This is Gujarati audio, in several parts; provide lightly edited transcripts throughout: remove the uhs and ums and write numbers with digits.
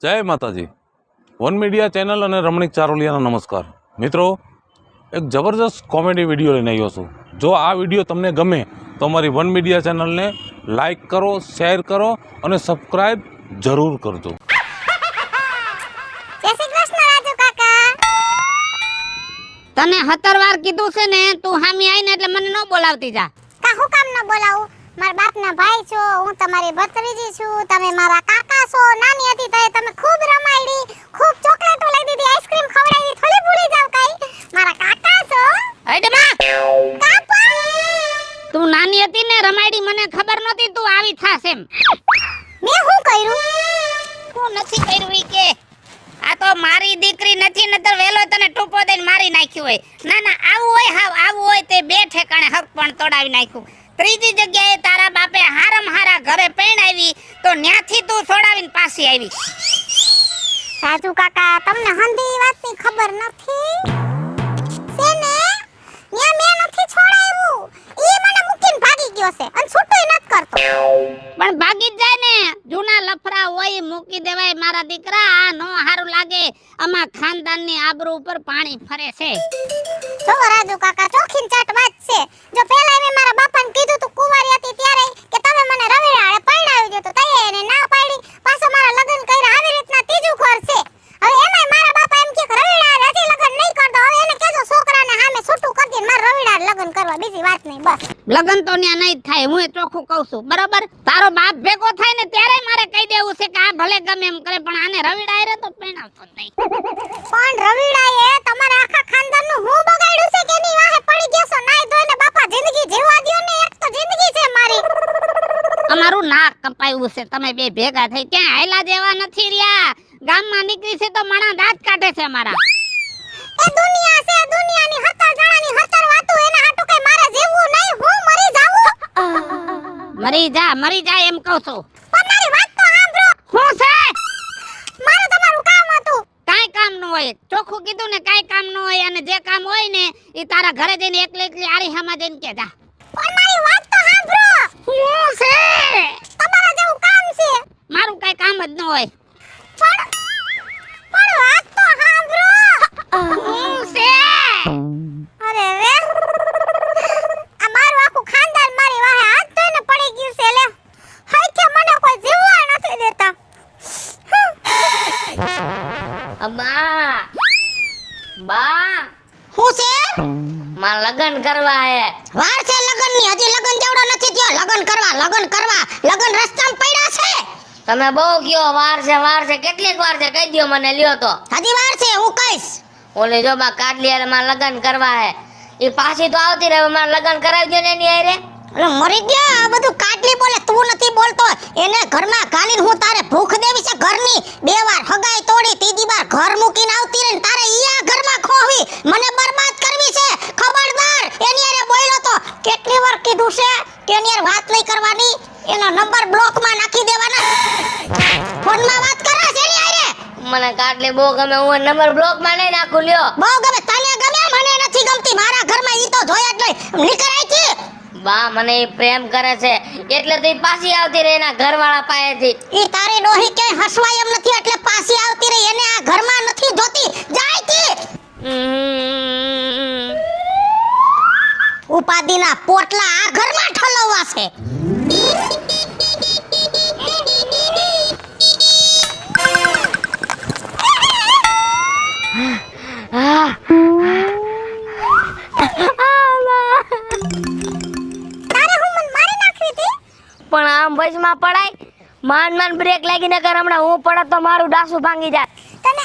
જય માતાજી. વન મીડિયા ચેનલ અને રમણીક ચારોલિયાનો નમસ્કાર. મિત્રો, એક જબરજસ્ત કોમેડી વિડીયો લઈને આવ્યો છું. જો આ વિડીયો તમને ગમે તો અમારી વન મીડિયા ચેનલને લાઈક કરો, શેર કરો અને સબસ્ક્રાઈબ જરૂર કરજો. જય શ્રી કૃષ્ણ રાજુ કાકા. તને 17 વાર કીધું છે ને, તું હામી આવીને એટલે મને ન બોલાવતી જા. કા હું કામ ન બોલાવું? મારા બાપના ભાઈ છો, હું તમારી ભત્રીજી છું, તમે મારા કાકા છો. નાની હતી તો તમે ખૂબ રમાડી, ખૂબ ચોકલેટો લઈ દીધી, આઈસ્ક્રીમ ખવડાવી, થોડી ભૂલી જાવ કાઈ? મારા કાકા છો. હઈડે માં, કાપા. તું નાની હતી ને રમાડી, મને ખબર નહોતી તું આવી થાસ એમ. મેં શું કર્યું? હું નથી કર્યું ઈ કે. આ તો મારી દીકરી નથી, નતર વેલો તને ટૂપો દઈને મારી નાખ્યું હોય. ના ના, આવું હોય, હાવ આવું હોય તે બે ઠેકાણે હક પણ તોડાવી નાખ્યું. ત્રીજી જગ્યાએ તારા બાપે હારમ હારા ઘરે પરણાવી તો ન્યાથી તું છોડાવીને પાછી આવી. રાજુ કાકા, તમને હંધી વાતની ખબર નથી? સેને ન્યા મેં નથી છોડાવ્યું, ઈ મને મૂકીને ભાગી ગયો છે અને છૂટુંય નથી કરતો. પણ ભાગી જ જાય ને, જૂના લફરા હોય મૂકી દેવાય મારા દીકરા. આ નો હારું લાગે, અમાર ખાનદાનની આબરૂ ઉપર પાણી ફરે છે. જો રાજુ કાકા, ચોખીન ચાટ વાત છે. જો પહેલા મેં મારા બાપાને કીધું તું કુંવારી હતી ત્યારે કે તમે મને રવિવારે પરણાવી દો, તો તઈએ એને ના પાડી. પાછો મારા લગ્ન કર્યા, આવી રીતના ત્રીજું ઘર છે. હવે એમાંય મારા બાપા એમ કે રવિવારે હજી લગ્ન નહીં કરતો. હવે એને કહેજો છોકરાને સામે છૂટું કરી દે, મારે રવિવારે લગ્ન કરવા, બીજી વાત નહીં બસ. લગન તો ન્યા નહીં થાય, હું ચોખ્ખું કહું છું, બરોબર? તારો બાપ ભેગો થાય ને ત્યારે મારે કહી દેવું છે કે આ ભલે ગમે એમ કરે, પણ આને રવિડાય રે તો પરણાવતો નહીં. પણ રવિડાએ તમારા આખા ખાનદાનનું હું બગાડ્યું છે કે એની વાહે પડી ગયા છો? નાઈ ધોઈને બાપા જિંદગી જીવવા દ્યો ને, એક તો જિંદગી છે મારી. અમારું નાક કપાયું છે, તમે બે ભેગા થઈ ક્યાં હાયલા જેવા નથી રહ્યા. ગામમાં નીકળી છે તો માણા દાંત કાઢે છે અમારા. એ દુનિયા છે, દુનિયાની 17 જણાની 17 વાતો, એના હાટુ કઈ મારે જીવવું નહીં, હું મરી જાવું. મરી જા એમ કહું છું. પણ મારી વાત તો સાંભળો. હું છે? મારું તમારું કામ હતું. કાઈ કામ ન હોય, ચોખ્ખું કીધું ને, કાઈ કામ ન હોય. અને જે કામ હોય ને એ તારા ઘરે જઈને એકલી આરી હામાં જઈને કે જા. પણ મારી વાત તો સાંભળો. હું છે? તમારા જેવું કામ છે. મારું કાઈ કામ જ ન હોય. પણ વાત તો સાંભળો. હું છે? અરે રે, આ મારું આખું ખાનદાન મારી વાહે હાથ ધોઈને પડી ગયું છે. લે હાય કે મને કોઈ જીવવા નથી દેતા. બા હું છે? માં લગન કરવા હે. વાર છે લગનની, હજી લગન જેવડો નથી થયો. લગન કરવા લગન રસ્તામાં પડ્યા છે. તમે બહુ કયો વાર છે, કેટલીક વાર છે કહી દયો મને, લ્યો તો. હજી વાર છે, હું કહીશ. ઓલે જો બા કાટલી હારે માં લગન કરવા હે. ઈ પાછી તો આવતી રહે, માં લગન કરાવી દે ને એની હારે. અરે મરી ગયા, આ બધું કાટલી બોલે, તું નથી બોલતો. એને ઘરમાં ગાલીને હું તારે ભૂખ દેવી છે ઘરની? 2 વાર હગાઈ તોડી, ત્રીજી વાર ઘર મૂકીને આવતી રહી, તારે ઈ આ ઘરમાં ખોવી, મને બરબાદ કરવી છે. ખબરદાર, એની હારે બોલ્યો તો કેટલી વાર કીધું છે કે એની હારે વાત નહીં કરવાની, એનો નંબર બ્લોકમાં નાખી દેવાના. ફોનમાં વાત કરે છે એની હારે. મને કાટલી બહુ ગમે, હું નંબર બ્લોકમાં નહીં નાખું, લ્યો. બહુ ગમે, તને ગમે, મને નથી ગમતી. મારા ઘરમાં ઈ તો જોયા જ નહીં. નીકળાય છે. બા મને ઈ પ્રેમ કરે છે એટલે તો ઈ પાછી આવતી રહે એના ઘરવાળા પાસેથી. ઈ તારી ડોહી કે હસવાય એમ નથી એટલે પાછી આવતી રહી. એને આ ઘરમાં નથી જોતી, જાય છે. ઉપાધિના પોટલા આ ઘરમાં ઠલવવા છે. તારે હું મન મારી નાખવી હતી? પણ આમ વચમાં પડાય, માન બ્રેક લાગીને કર, હમણાં હું પડત તો મારું ડાસું ભાંગી જાય. તને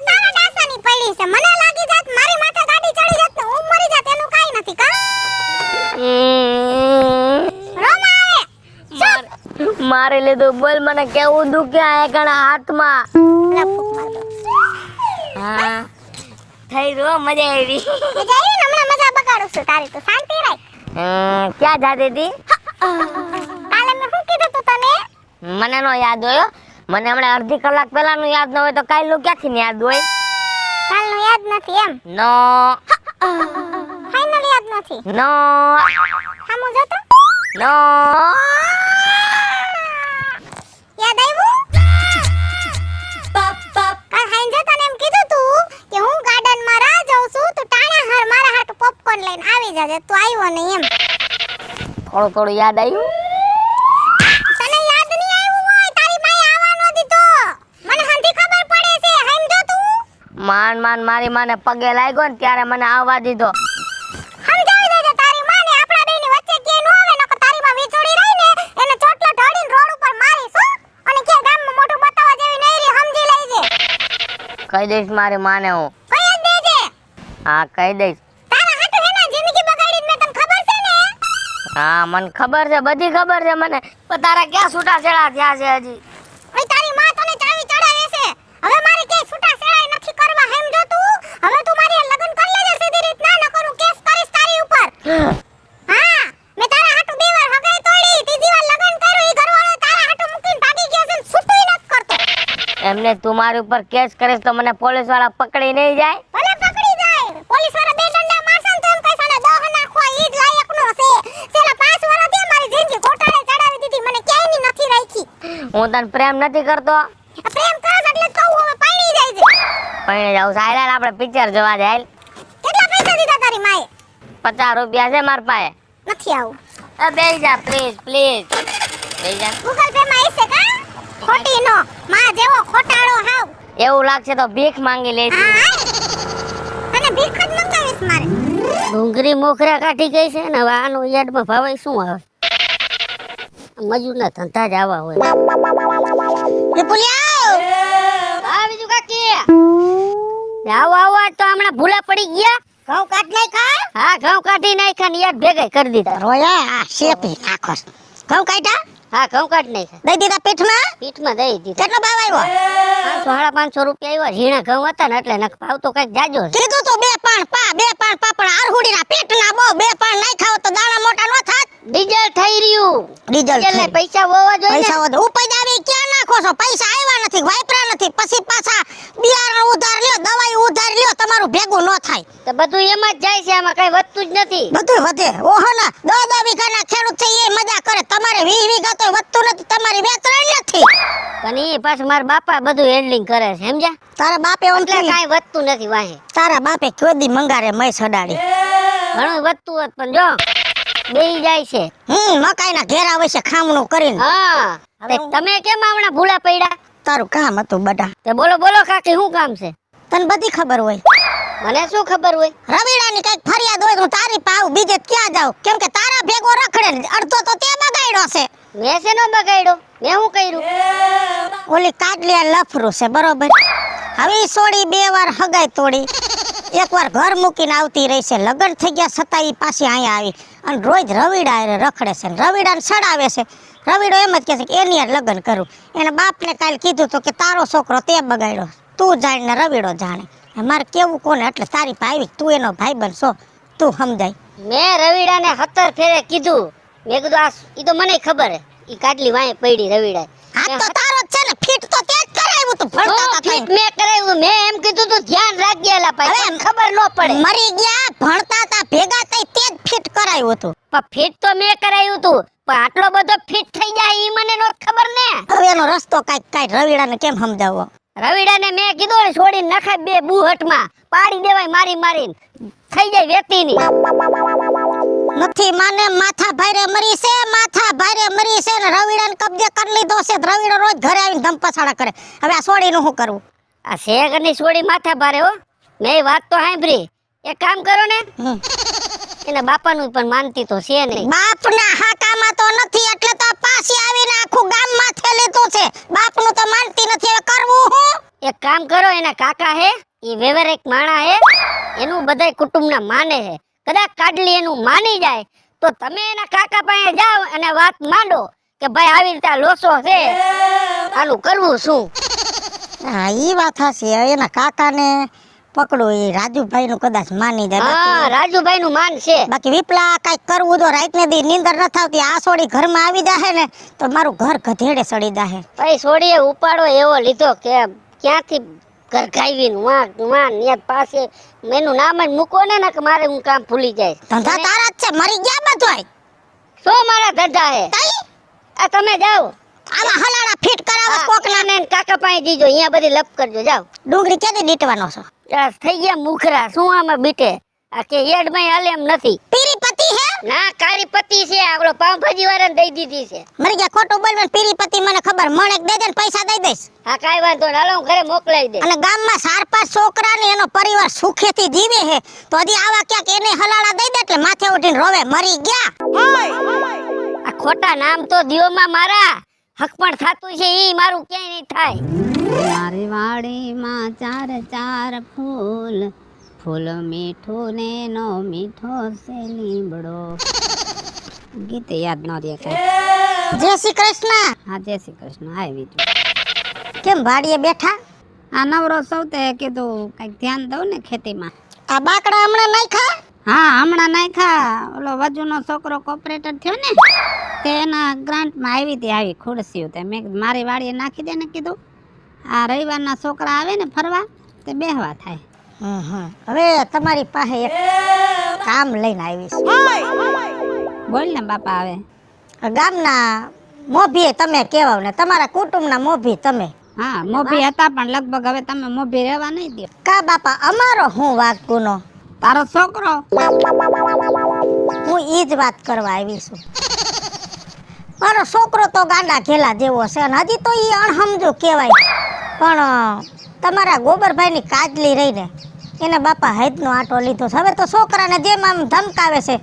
તારા ડાસાની પડી છે. મને લાગી જાત મારી માથે ગાડી ચડી જાત ને હું મરી જાત, એનું કાઈ નથી કા? રોમા આવે. મારી લીધું, બોલ મને કેવું દુખે આ કણા હાથમાં. હા થઈ રો, મજા આવી. મજા આવી ને? હમણાં મજા બગાડું છું તારી, તો શાંતિ રાખ. ક્યાં જાતી હતી? કાલે મેં શું કીધું તું તને? મને નો યાદ હોય, મને હમણાં અડધી કલાક પહેલાનું યાદ ન હોય તો કાલનું ક્યાંથી યાદ હોય? કાલનું યાદ નથી એમ? નો. ફાઇનલ યાદ નથી? નો. હામું જોતો? નો. યાદ આવ્યું? આવ્યો નહીં એમ. થોડું થોડું યાદ આવ્યું. તને યાદ નહીં આવ્યું હોય, તારી માએ આવવાનો દીધો. મને હંધી ખબર પડે છે, સમજો તું? માન મારી માને પગે લાગ્યો ને ત્યારે મને આવવા દીધો. સમજાવી દેજે તારી માને, આપણા બેની વચ્ચે કે નો આવે, નકર તારી માં વીજળી રહી ને એને ચોટલો ઢળીને રોડ ઉપર મારીશ હો. અને કે ગામમાં મોઢું બતાવવા જેવી નહીં રી, સમજી લેજે. કહી દઈશ મારી માને હું. કઈ જ દેજે. હા કહી દઈશ. તારા હાટુ હેના જિંદગી બગાડી મેં તને ખબર છે ને? હા મને ખબર છે, બધી ખબર છે મને. પણ તારા ક્યાં છૂટા છેડા થયા છે હજી? ઓય તારી માં તને ચાવી ચડાવે છે. હવે મારી કે છૂટા છેડાઈ નથી કરવા, સમજો તું? હવે તું મારી હારે લગ્ન કરી લેજે સીધી રીતના, નકર હું કેસ કરીશ તારી ઉપર. હા, મેં તારા હાટુ બે વાર હગાઈ તોડી, ત્રીજી વાર લગ્ન કર્યું, ઈ ઘરવાળો તારા હાટુ મૂકીને ભાગી ગયો છે ને છૂટુંય નથી કરતો. એમને તું મારી ઉપર કેસ કરીશ તો મને પોલીસ વાળા પકડી નહીં જાય? ભલે પકડી જાય, પોલીસ વાળા બે ડંડા મારશે ને તો એમ કહેશે ને દહ નાખવા ઈ જ લાયકનો છે. છેલ્લા 5 વર્ષથી મારી જિંદગી ઘોટાળે ચડાવી દીધી, મને ક્યાંયની નથી રાખી. હું તને પ્રેમ નથી કરતો. આ પ્રેમ કરસ એટલે કહું હવે પાણી જાય છે. પણ જાવ સાયલા આપણે પિક્ચર જોવા જાય. કેટલા પૈસા દીધા તારી માએ? 50 રૂપિયા છે મારી પાસે. નથી આવું. બેસી જા પ્લીઝ પ્લીઝ બેસી જા. ગૂગલ પે માં હશે કા? ખોટી નો માં જેવો ખોટાળો હાવ. એવું લાગશે તો ભીખ માંગી લઈશ. હા અને ભીખ જ મંગાવીશ મારે. ડુંગળી મોખરા કાઢી ગઈ છે ને હવે આનું યાર્ડમાં ભાવે શું આવે? મજૂરના ધંધા જ આવા હોય. વિપુલિયા હા બીજું કાકી આવો આવો આજ તો હમણાં ભૂલા પડી ગયા. ઘઉં કાઢ નાખ ખા. હા ઘઉં કાઢી નાખ્યા ને યાદ ભેગા કરી દીધા. રોયા આ શેપી નાખો. ઘઉં કાઢ્યા? હા ઘઉં કાઢી નાખ્યા. દઈ દીધા પીઠમાં? પીઠમાં દઈ દીધા. કેટલો ભાવ આવ્યો? 500 રૂપિયા આવ્યા. ઝીણા ઘઉં હતા ને એટલે ભાવ તો કઈક જાજો છે. કીધું તો બે પાણ પણ આરહુડીના પેટના બહુ બે પાણ નાઈ ખાવ તો દાણા મોટા નો થાત. ડીઝલ થઈ રહ્યું. ડીઝલ એટલે પૈસા હોવા જોઈએ. પૈસા વધુ ઉપજ આવી ક્યાં નાખો છો? પૈસા આવ્યા નથી, વાપરા નથી, પછી પાછા બિયારણ ઉધાર લ્યો, દવાઈ ઉધાર લ્યો, તમારું ભેગું ન થાય. તો બધું એમ જ જાય છે, આમાં કઈ વધતું જ નથી. બધું વધે. ઓહો ના 10 વીઘાના ખેડૂત છે એ મજા કરે, તમારે 20 વીઘા તો વધતું નથી, તમારી વેચરણ નથી. પણ એ પાછું મારા બાપા બધું હેન્ડલિંગ કરે છે સમજ્યા? તારા બાપે એટલે કાઈ વધતું નથી વાહે. તારા બાપે કોદી મંગારે મૈસ અડાડી. ઘણું વધતું હોત પણ જો બેહી જાય છે. મકાઈના ઘેરા વચ્ચે ખામણું કરીને. હા તમે કેમ હમણાં ભૂલા પડ્યા? તારું કામ હતું બડા. તે બોલો બોલો કાકી શું કામ છે? તને બધી ખબર હોય. મને શું ખબર હોય? રવિડાની કઈક ફરિયાદ હોય તો તારી પાવ બીજે ક્યાં જાવ? કેમ કે તારા ભેગો રખડે ને અડધો તો તે બગાડ્યો છે. મેં શેનો બગાડ્યો? મેં શું કર્યું? ઓલી કાટલિયા લફરું છે બરોબર. હવે ઈ સોડી 2 વાર હગાઈ તોડી, 1 વાર ઘર મૂકીને આવતી રહી છે. લગ્ન થઈ ગયા છતાં ઈ પાછી અહીંયા આવી અને રોજ રવિડા હારે રખડે છે ને રવિડાને સડાવે છે. રવિડો એમ જ કહે છે કે એની હારે લગ્ન કરું. એને બાપને કાલ કીધું તો કે તારો છોકરો તે બગાડ્યો, તું જાણ ને રવિડો જાણે. મારે કેવું કોને? એટલે તારી પાસે આવી, તું એનો ભાઈબંધ છો, તું સમજાય. મેં રવિડાને 17 ફેરે કીધું. મેં કીધું આ ઈ તો મને ખબર હે ઈ કાટલી વાંહે પડી રવિડા. હા તો તારો જ છે ને, ફિટ તો તે જ કરાવ્યું તું ભણતા હતા. ફિટ મેં કરાવ્યું. મેં એમ કીધું તું ધ્યાન રાખજે એલા ભાઈ, હવે ખબર ન પડે. મરી ગયા ભણતા હતા ભેગા થઈ તે જ ફિટ કરાવ્યું હતું. પણ ફિટ તો મેં કરાવ્યું તું, પણ આટલો બધો ફિટ થઈ જાય ઈ મને નો ખબર ને. હવે એનો રસ્તો કાઈ રવિડાને કેમ સમજાવવો? રવિડાને મેં કીધું ને છોડીને નખાય 2 બુહટમાં પાડી દેવાય મારી મારીને થઈ જાય વેતીની. નથી માને માથા ભારે મરી છે, માથા ભારે મરી છે ને રવિડાને કબજે કરી લીધો છે. રવિડો રોજ ઘરે આવીને ધમપછાડા કરે. હવે આ સોડીનું શું કરવું? આ શેગની છોડી માથા ભારે હો. મેં વાત તો સાંભળી. એક કામ કરો ને, એના બાપાનું પણ માનતી તો છે નહીં. બાપના હાકામાં તો નથી એટલે તો પાછી આવીને આખું ગામ માથે લીધું છે. બાપનું તો માનતી નથી, હવે કરવું હું? એક કામ કરો, એના કાકા હે ઈ વ્યવહારિક માણા હે, એનું બધાય કુટુંબના માને હે. કદાચ કાઢલી એનું માની જાય તો તમે એના કાકા પાસે જાઓ અને વાત માંડો કે ભાઈ આવી રીતે લોસો છે, આનું કરવું શું? હા ઈ વાત હશે. એના કાકાને પકડો, એ રાજુભાઈ નું કદાચ માની જાય. હા રાજુભાઈ નું માન છે. બાકી વિપલા કઈક કરવું તો રાત ને દી નીંદર ન થાવતી. આ સોડી ઘરમાં આવી જાહે ને તો મારું ઘર ગધેડે સડી જાહે. ભાઈ સોડીએ ઉપાડો એવો લીધો કે ક્યાંથી ઘર ગાયવીને વાં ન્યા પાસે એનું નામ જ મૂકો ને કે મારે હું કામ ભૂલી જાય. ધંધા તારા જ છે, મરી ગયા બધોય. શું મારા ધંધા હે? આ તમે જાઓ આવા હલાડા ફિટ કરાવસ કોકના ને કાકા પાસે દીજો, અહીંયા બધી લપ કરજો જાઓ. ડુંગળી કેદી દીટવાનો છો? થઈ ગયા મુખરા શું આમાં બીટે આ કે હેડમાં હાલે એમ નથી. પીરી પતિ હે ના કારી પતિ છે, આપણો પાવભાજી વાળાને દઈ દીધી છે. મરી ગયા ખોટું બોલવાનું. પીરી પતિ મને ખબર, મણેક દે દે ને પૈસા દઈ દઈશ. હા કાઈ વાંધો નહીં, હાલો હું ઘરે મોકલાવી દે. અને ગામમાં 4-5 છોકરા ને એનો પરિવાર સુખેથી જીવે છે, તો હજી આવા ક્યાંક એને હલાળા દઈ દે એટલે માથે ઉઠીને રોવે મરી ગયા. આ ખોટા નામ તો દીવોમાં મારા હક પણ થાતું છે, ઈ મારું ક્યાંય નહીં થાય. મારી વાડીમાં 4 ફૂલ, ફૂલ મીઠું ને નો મીઠો છે લીમડો. ગીતે યાદ ન રહે કાંઈ. જય શ્રી કૃષ્ણ. હા જય શ્રી કૃષ્ણ. આવી છું. કેમ વાડીએ બેઠા? આ નવરો સૌતે કીધું કંઈક ધ્યાન દઉં ને ખેતીમાં. આ બાકડા હમણાં નાખ્યા? હા હમણાં નાખ્યા. ઓલો વજુનો છોકરો કોપરેટર થયો ને, તે એના ગ્રાન્ટમાં આવી ખુરશીઓ. તે મેં કીધું મારી વાડીએ નાખી દે ને કીધું. આ રવિવારના છોકરા આવે ને ફરવા તે બેહવા થાય. હવે તમારી પાસે એક કામ લઈને આવીશ. બોલ ને બાપા. આવે ગામના મોભી તમે કહેવાવ ને તમારા કુટુંબના મોભી તમે. હા મોભી હતા પણ લગભગ હવે તમે મોભી રહેવા નહીં દો. કા બાપા અમારો હું વાંક ગુનો? તારો છોકરો. હું ઈ જ વાત કરવા આવી છું. મારો છોકરો તો ગાંડા ઘેલા જેવો છે અને હજી તો ઈ અણહમજુ કહેવાય. પણ તમારા ગોબરભાઈની કાજલી રહીને એને બાપા હૈદનો આંટો લીધો છે. હવે તો છોકરાને જેમ આમ ધમકાવે છે,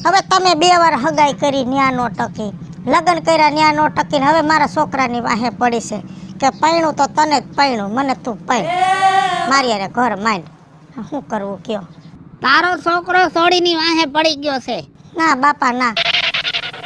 હવે તમે 2 વાર હગાઈ કરી ન્યા નો ટકી, લગ્ન કર્યા ન્યા નો ટકીને હવે મારા છોકરાની વાહે પડી છે કે પૈણું તો તને જ પૈણું, મને તું પૈણ, મારી હારે ઘર માંડ. શું કરવું કયો? તારો છોકરો સોડીની વાહે પડી ગયો છે. ના બાપા ના,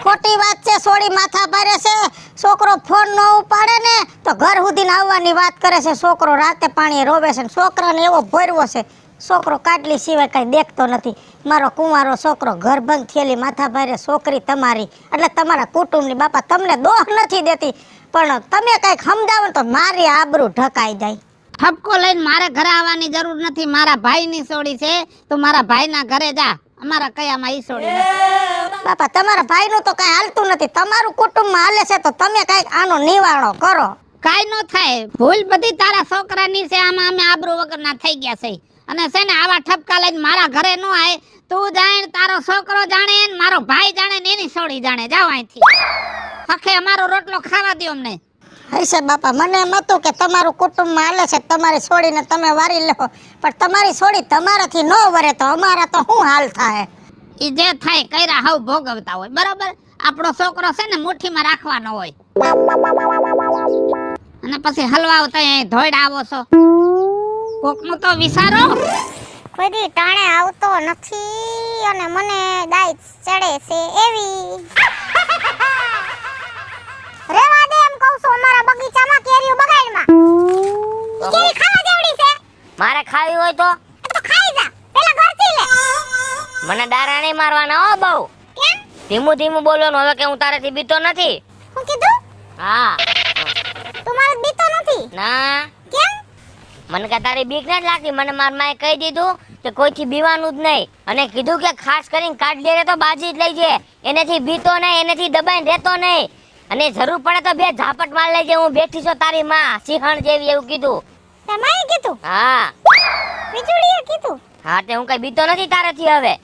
ખોટી વાત છે. સોડી માથા ભારે છે. છોકરો ફોન ન ઉપાડે ને તો ઘર સુધીને આવવાની વાત કરે છે. છોકરો રાતે પાણીએ રોવે છે. છોકરાને એવો ભરવો છે, છોકરો કાટલી સિવાય કાંઈ દેખતો નથી. મારો કુંવારો છોકરો ઘરભંગ થયેલી માથા ભારે છોકરી તમારી, એટલે તમારા કુટુંબની બાપા તમને દોહ નથી દેતી, પણ તમે કંઈક સમજાવો તો મારી આબરૂ ઢકાઈ જાય. ઠપકો લઈને મારે ઘરે આવવાની જરૂર નથી. મારા ભાઈની સોડી છે, તું મારા ભાઈના ઘરે જા. અમારા કયામાં ઈ સોડી નથી. બાપા તમારા ભાઈનું તો કાંઈ હાલતું નથી, તમારું કુટુંબમાં હાલે છે, તો તમે કંઈક આનો નિવારણો કરો. કાઈ નો થાય, ભૂલ બધી તારા છોકરાની છે. આમાં અમે આબરૂ વગરના થઈ ગયા છે. અને છે ને આવા ઠપકા લઈને મારા ઘરે નો આય. તું જાણ, તારો છોકરો જાણે ને મારો ભાઈ જાણે ને એની સોડી જાણે. જાવ અહીંથી. હખે અમારો રોટલો ખાવા દો અમને. હશે બાપા, મને એમ હતું કે તમારું કુટુંબમાં હાલે છે, તમારી છોડીને તમે વારી લો, પણ તમારી છોડી તમારાથી ન વરે તો અમારા તો શું હાલ થાય? ઈ જે થાય કર્યા હવ ભોગવતા હોય, બરાબર. આપણો છોકરો છે ને મુઠ્ઠીમાં રાખવાનો હોય. અને પછી હલવાઓ તો અહીં ધોઈડ આવો છો. કોકનું તો વિચારો. કોઈ ટાણે આવતો નથી અને મને દાઈ ચડે છે એવી. રેવા દે એમ કહું છું. અમારા બગીચામાં કેરીઓ બગાડમાં. કેરી ખાવા જેવડી છે. મારે ખાવી હોય તો ખાઈ જા, પેલા ઘરથી લે. મને દારા નહીં મારવાના હો બહુ. કેમ? ધીમું ધીમું બોલવાનું. હવે કે હું તારાથી બીતો નથી. હું કીધું? હા. તું મારો બીતો નથી? ના. કેમ? મને કે તારી બીક નથી લાગતી. મને માર માએ કહી દીધું કે કોઈથી બીવાનું જ નહીં, અને કીધું કે ખાસ કરીને કાઢી લે તો બાજી જ લઈ જે. એનેથી બીતો નહીં, એનેથી દબાઈને રહેતો નહીં, અને જરૂર પડે તો 2 ઝાપટ માર લેજે. હું બેઠી છું તારી માં સિંહણ જેવી, એવું કીધું. તમારે કીધું? હા. વિજોડીએ કીધું? હા તે હું કઈ બીતો નથી તારેથી હવે.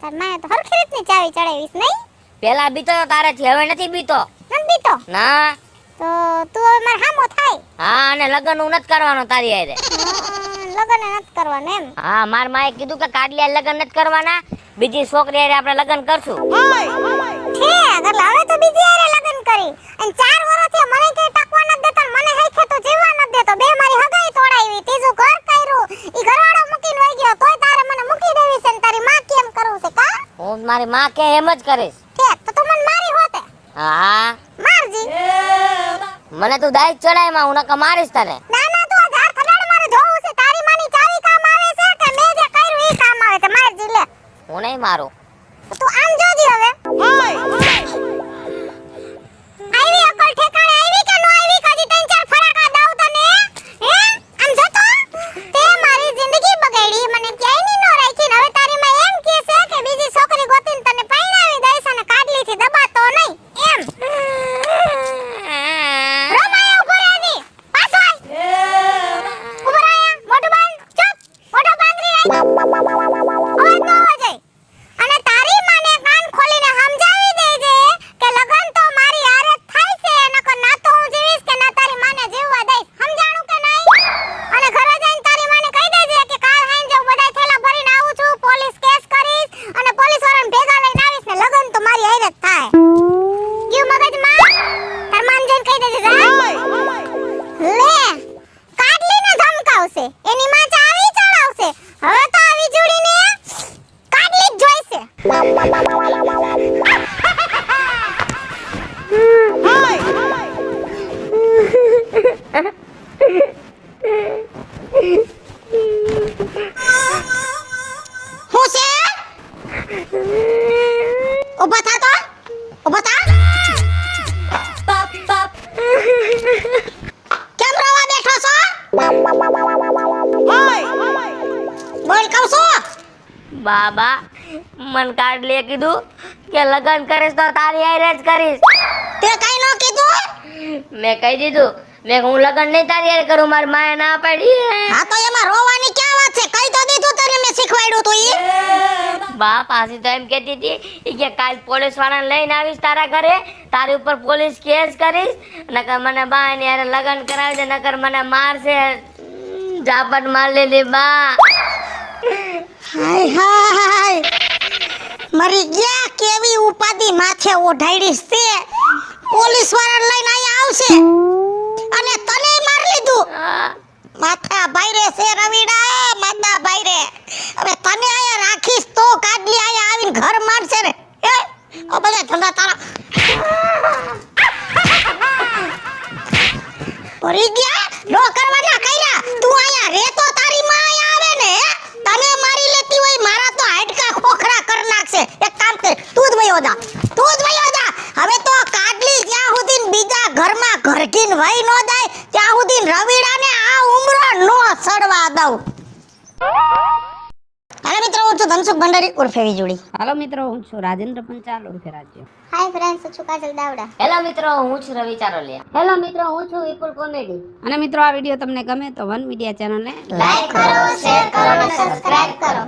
તાર માએ તો હરખી રીતની ચાવી ચડાવીશ નહીં? પેલા બીતો તો તારેથી, હવે નથી બીતો. નથી બીતો? ના. તો તું હવે માર હામો થાય. હા, અને લગન હું નથી કરવાનો તારી હારે. લગન નથી કરવાના એમ? હા, માર માએ કીધું કે કાઢલિયા લગન નથી કરવાના, બીજી છોકરી હારે આપણે લગન કરશું. ઠે એટલે હવે તો બીજી હારે લગન કરી અને 4 વર્ષથી મને કે ટકવા ન દેતા, મને હેખે તો જીવવા ન દેતો. 2 મારી હગાઈ તોડાવી, ત્રીજું ઘર કર્યું, ઈ ઘરવાળો મૂકીને વઈ ગયો, તોય તારે મને મૂકી દેવી છે ને તારી માં કેમ કરવું છે કા? હું મારી માં કે એમ જ કરીશ. ઠે તો તું મને મારી હોતે? હા. મારજી. મને તું દાઈ ચડાય માં, હું નકા મારીશ તને. ના ના, તું આ ઝાડ ખડાડ મારે જોવું છે. તારી માની ચાવી કામ આવે છે કે મેં જે કર્યું ઈ કામ આવે છે? મારજી લે. હું નહીં મારું. તું આમ જોજી હવે. આવી અકલ ઠેકાણે આવી કે નો આવી? કદી 3-4 ફરાકા દાવ તને? હે? આમ જો તો તે મારી જિંદગી બગાડી, મને ક્યાંય ની નો રાખી. હવે તારી માં એમ કહે છે કે બીજી છોકરી ગોતીને તને પરણાવી દઈશ અને કાડલીથી દબાતો નહીં એમ. રમાયા ઉભો રહેજી. પાછો આય. ઉભો રહ્યા. મોઢું બંધ. ચૂપ. મોઢું બાંધરી રાખ. બાબા મન કાઢલીએ કીધું કે લગ્ન કરીશ તો તારી હારે જ કરીશ. તે કઈ ન કીધું? મેં કહી દીધું મેં હું લગ્ન નહીં તારી હારે કરું, મારી માએ ના પાડી. હા તો એમાં રોવાની ક્યાં વાત છે? કઈ તો દીધું તને, મેં શીખવાડ્યું તું ઈ. બા પાછી તો એમ કહેતી હતી ઈ કે કાલ પોલીસ વાળાને લઈને આવીશ તારા ઘરે, તારી ઉપર પોલીસ કેસ કરીશ, નકર મને બા એની હારે લગ્ન કરાવી દે, નકર મને મારશે. ઝાપટ માર લીધી બા. હાય હાય, મરી ગયા. કેવી ઉપાધિ માથે ઓઢાડીશ તે. પોલીસ વાળા લઈને અહીંયા આવશે અને તને માર લીધું. માથા ભાઈરે છે રવિડા, માથા ભાઈરે. હવે તને અહીંયા રાખીશ તો કાઢલી અહીંયા આવીને ઘર મારશે ને. એ ઓ બધા ધંધા તારા પડી ગયા. નો કરવાના કર્યા. તું અહીંયા રે તો તારી માં અહીંયા આવે ને. તને મારી લેતી હોય, મારા તો હાડકા ખોખરા કર નાખશે. એક કામ કર, તું જ વયો જા, તું જ વયો જા. હવે તો કાઢલી જ્યાં સુધી બીજા ઘરમાં ઘરકીન વઈ નો જાય ત્યાં સુધી રવિડાને આ ઉમરો નો સડવા દઉં. હાલો મિત્રો, હું છું ધનસુખ ભંડારી ઉર્ફે વીજળી. હાલો મિત્રો, હું છું રાજેન્દ્ર પંચાલ ઉર્ફે રાજ્ય. હાય ફ્રેન્ડ્સ, હું છું કાજલ દાવડા. હેલો મિત્રો, હું છું રવિ ચારોલિયા. હેલો મિત્રો, હું છું વિપુલ કોમેડી. અને મિત્રો, આ વિડીયો તમને ગમે તો વન મીડિયા ચેનલને લાઈક કરો, શેર કરો અને સબસ્ક્રાઇબ કરો.